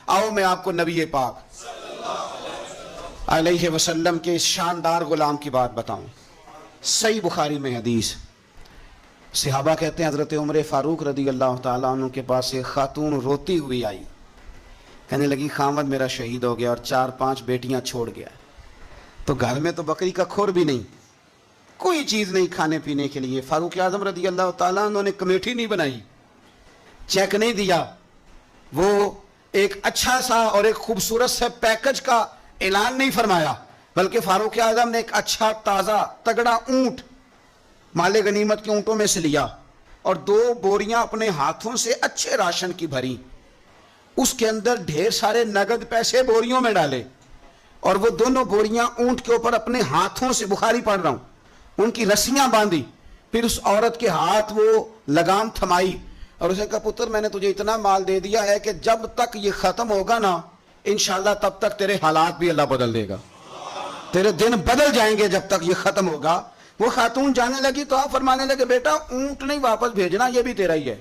آؤ میں آپ کو نبی پاک علیہ وسلم کے اس شاندار غلام کی بات بتاؤں. صحیح بخاری میں حدیث. صحابہ کہتے ہیں حضرت عمر فاروق رضی اللہ تعالیٰ عنہ کے پاس ایک خاتون روتی ہوئی آئی. کہنے لگی خامد میرا شہید ہو گیا اور 4-5 بیٹیاں چھوڑ گیا. تو گھر میں تو بکری کا کھور بھی نہیں, کوئی چیز نہیں کھانے پینے کے لیے. فاروق اعظم رضی اللہ تعالیٰ عنہ نے کمیٹی نہیں بنائی, چیک نہیں دیا, وہ ایک اچھا سا اور ایک خوبصورت سے پیکج کا اعلان نہیں فرمایا, بلکہ فاروق اعظم نے ایک اچھا تازہ تگڑا اونٹ مال غنیمت کے اونٹوں میں سے لیا اور 2 بوریاں اپنے ہاتھوں سے اچھے راشن کی بھری. اس کے اندر ڈھیر سارے نگد پیسے بوریوں میں ڈالے اور وہ دونوں بوریاں اونٹ کے اوپر اپنے ہاتھوں سے, بخاری پڑھ رہا ہوں, ان کی رسیاں باندھی. پھر اس عورت کے ہاتھ وہ لگام تھمائی اور اسے کہا پتر میں نے تجھے اتنا مال دے دیا ہے کہ جب تک یہ ختم ہوگا نا انشاءاللہ تب تک تیرے حالات بھی اللہ بدل دے گا, تیرے دن بدل جائیں گے جب تک یہ ختم ہوگا. وہ خاتون جانے لگی تو آپ فرمانے لگے بیٹا اونٹ نہیں واپس بھیجنا, یہ بھی تیرا ہی ہے,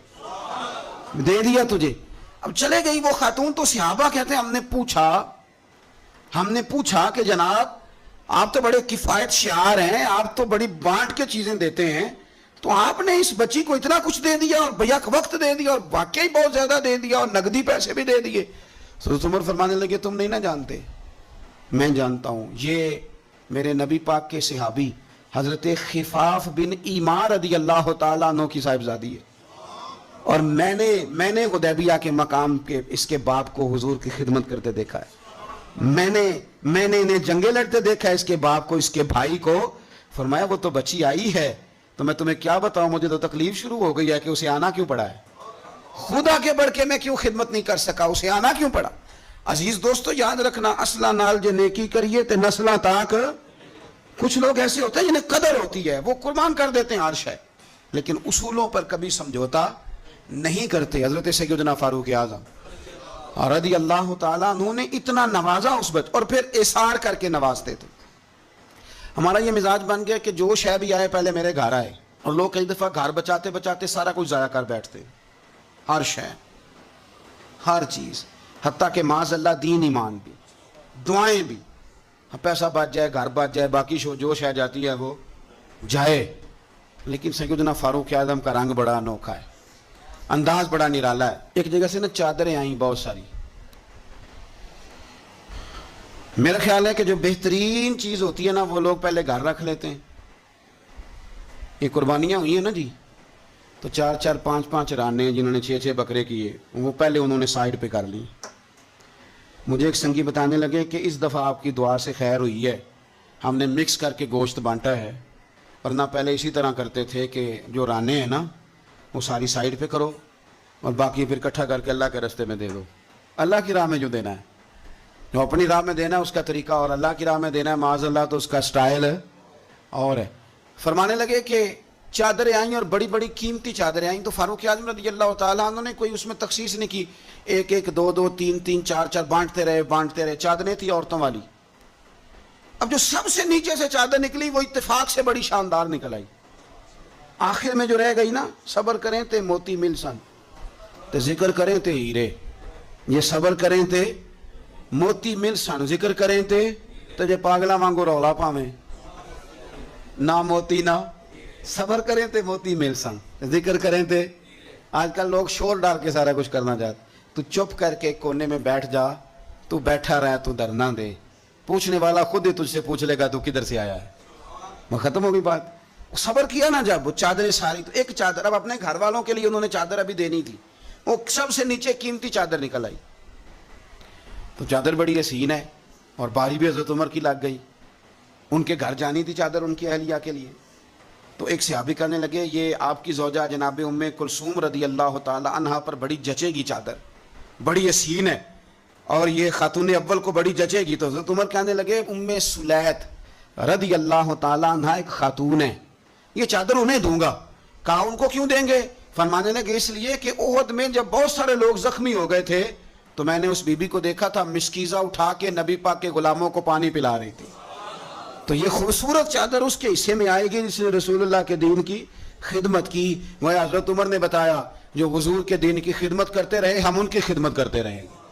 دے دیا تجھے. اب چلے گئی وہ خاتون. تو صحابہ کہتے ہیں ہم نے پوچھا کہ جناب آپ تو بڑے کفایت شعار ہیں, آپ تو بڑی بانٹ کے چیزیں دیتے ہیں, تو آپ نے اس بچی کو اتنا کچھ دے دیا اور بیک وقت دے دیا اور واقعی بہت زیادہ دے دیا اور نقدی پیسے بھی دے دیے. حضرت عمر فرمانے لگے تم نہیں نہ جانتے, میں جانتا ہوں. یہ میرے نبی پاک کے صحابی حضرت خفاف بن ایمار رضی اللہ تعالیٰ عنہ کی صاحبزادی ہے, اور میں نے حدیبیہ کے مقام کے اس کے باپ کو حضور کی خدمت کرتے دیکھا ہے. میں نے انہیں جنگیں لڑتے دیکھا ہے, اس کے باپ کو, اس کے بھائی کو. فرمایا وہ تو بچی آئی ہے تو میں تمہیں کیا بتاؤں, مجھے تو تکلیف شروع ہو گئی ہے کہ اسے آنا کیوں پڑا ہے. خدا کے بڑھ کے میں کیوں خدمت نہیں کر سکا, اسے آنا کیوں پڑا. عزیز دوستو یاد رکھنا, اصلہ نال جے نیکی کریے تے نسلہ تاک. کچھ لوگ ایسے ہوتے ہیں جنہیں قدر ہوتی ہے, وہ قربان کر دیتے ہیں ہر شے, لیکن اصولوں پر کبھی سمجھوتا نہیں کرتے. حضرت سیدنا فاروق اعظم رضی اللہ تعالیٰ عنہ نے اتنا نوازا اس بچ, اور پھر اثار کر کے نوازتے تھے. ہمارا یہ مزاج بن گیا کہ جو شے بھی آئے پہلے میرے گھر آئے, اور لوگ کئی دفعہ گھر بچاتے بچاتے سارا کچھ ضائع کر بیٹھتے, ہر شے, ہر چیز, حتیٰ کہ معاذ اللہ دین ایمان بھی, دعائیں بھی. پیسہ بچ جائے, گھر بچ جائے, باقی جو شے جاتی ہے وہ جائے. لیکن سیدنا فاروق اعظم کا رنگ بڑا انوکھا ہے, انداز بڑا نرالا ہے. ایک جگہ سے نا چادریں آئیں بہت ساری. میرا خیال ہے کہ جو بہترین چیز ہوتی ہے نا وہ لوگ پہلے گھر رکھ لیتے ہیں. یہ قربانیاں ہوئی ہیں نا جی, تو 4-4 5-5 رانے جنہوں نے 6-6 بکرے کیے, وہ پہلے انہوں نے سائڈ پہ کر لی. مجھے ایک سنگی بتانے لگے کہ اس دفعہ آپ کی دعا سے خیر ہوئی ہے, ہم نے مکس کر کے گوشت بانٹا ہے, ورنہ پہلے اسی طرح کرتے تھے کہ جو رانے ہیں نا وہ ساری سائڈ پہ کرو اور باقی پھر اکٹھا کر کے اللہ کے رستے میں دے دو. اللہ کی راہ میں جو دینا ہے, جو اپنی راہ میں دینا ہے اس کا طریقہ, اور اللہ کی راہ میں دینا ہے معاذ اللہ تو اس کا سٹائل اور ہے. فرمانے لگے کہ چادریں آئیں اور بڑی بڑی قیمتی چادریں آئیں, تو فاروق اعظم رضی اللہ تعالیٰ عنہ نے کوئی اس میں تخصیص نہیں کی, 1-1 2-2 3-3 4-4 بانٹتے رہے. چادریں تھی عورتوں والی. اب جو سب سے نیچے سے چادر نکلی وہ اتفاق سے بڑی شاندار نکل آئی. آخر میں جو رہ گئی نا, صبر کریں تے موتی مل سن, تے ذکر کریں تے ہیرے. یہ صبر کریں تے موتی مل سن, ذکر کریں تے جے پاگلا وانگو رولا پاویں, نہ موتی نہ صبر کریں تے موتی مل سن, ذکر کریں تے. آج کل لوگ شور ڈال کے سارا کچھ کرنا چاہتے. تو چپ کر کے کونے میں بیٹھ جا, تو بیٹھا رہے, تو ڈرنا دے, پوچھنے والا خود ہی تجھ سے پوچھ لے گا تو کدھر سے آیا ہے. وہ ختم ہو گئی بات. صبر کیا نا جب, وہ چادریں ساری, تو ایک چادر اب اپنے گھر والوں کے لیے انہوں نے چادر ابھی دینی تھی, وہ سب سے نیچے قیمتی چادر نکل آئی. تو چادر بڑی حسین ہے اور باری بھی حضرت عمر کی لگ گئی. ان کے گھر جانی تھی چادر ان کی اہلیہ کے لیے. تو ایک صحابی کہنے لگے یہ آپ کی زوجہ جناب ام کلثوم رضی اللہ تعالی عنہا پر بڑی جچے گی چادر, بڑی حسین ہے, اور یہ خاتون اول کو بڑی جچے گی. تو حضرت عمر کہنے لگے ام سلیت رضی اللہ تعالی عنہا ایک خاتون ہے, یہ چادر انہیں دوں گا. کہا ان کو کیوں دیں گے؟ فرمانے لگے اس لیے کہ احد میں جب بہت سارے لوگ زخمی ہو گئے تھے تو میں نے اس بی بی کو دیکھا تھا مسکیزہ اٹھا کے نبی پاک کے غلاموں کو پانی پلا رہی تھی. تو یہ خوبصورت چادر اس کے حصے میں آئے گی جس نے رسول اللہ کے دین کی خدمت کی. وہ حضرت عمر نے بتایا جو حضور کے دین کی خدمت کرتے رہے ہم ان کی خدمت کرتے رہیں گے.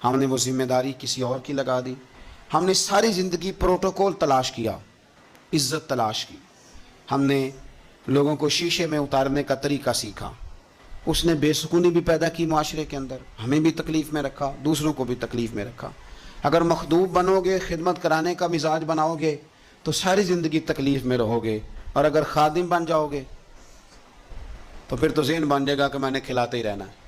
ہم نے وہ ذمہ داری کسی اور کی لگا دی. ہم نے ساری زندگی پروٹوکول تلاش کیا, عزت تلاش کی. ہم نے لوگوں کو شیشے میں اتارنے کا طریقہ سیکھا. اس نے بے سکونی بھی پیدا کی معاشرے کے اندر, ہمیں بھی تکلیف میں رکھا, دوسروں کو بھی تکلیف میں رکھا. اگر مخدوم بنو گے, خدمت کرانے کا مزاج بناؤ گے تو ساری زندگی تکلیف میں رہو گے, اور اگر خادم بن جاؤ گے تو پھر تو ذہن بن جائے گا کہ میں نے کھلاتے ہی رہنا ہے.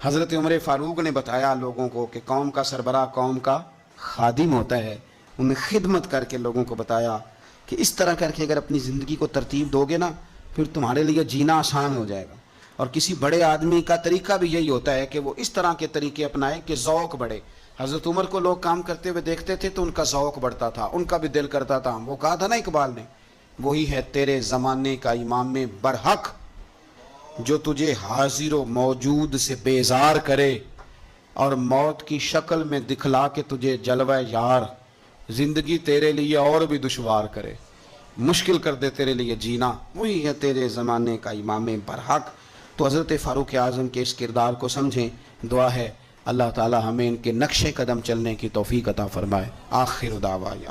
حضرت عمر فاروق نے بتایا لوگوں کو کہ قوم کا سربراہ قوم کا خادم ہوتا ہے. انہیں خدمت کر کے لوگوں کو بتایا کہ اس طرح کر کے اگر اپنی زندگی کو ترتیب دو گے نا, پھر تمہارے لیے جینا آسان ہو جائے گا. اور کسی بڑے آدمی کا طریقہ بھی یہی ہوتا ہے کہ وہ اس طرح کے طریقے اپنائے کہ ذوق بڑھے. حضرت عمر کو لوگ کام کرتے ہوئے دیکھتے تھے تو ان کا ذوق بڑھتا تھا, ان کا بھی دل کرتا تھا. وہ کہا تھا نا اقبال نے, وہی ہے تیرے زمانے کا امام برحق جو تجھے حاضر و موجود سے بیزار کرے اور موت کی شکل میں دکھلا کے تجھے جلوہ یار زندگی تیرے لیے اور بھی دشوار کرے, مشکل کر دے تیرے لیے جینا. وہی ہے تیرے زمانے کا امام برحق. تو حضرت فاروق اعظم کے اس کردار کو سمجھیں. دعا ہے اللہ تعالی ہمیں ان کے نقش قدم چلنے کی توفیق عطا فرمائے. آخر دعوانا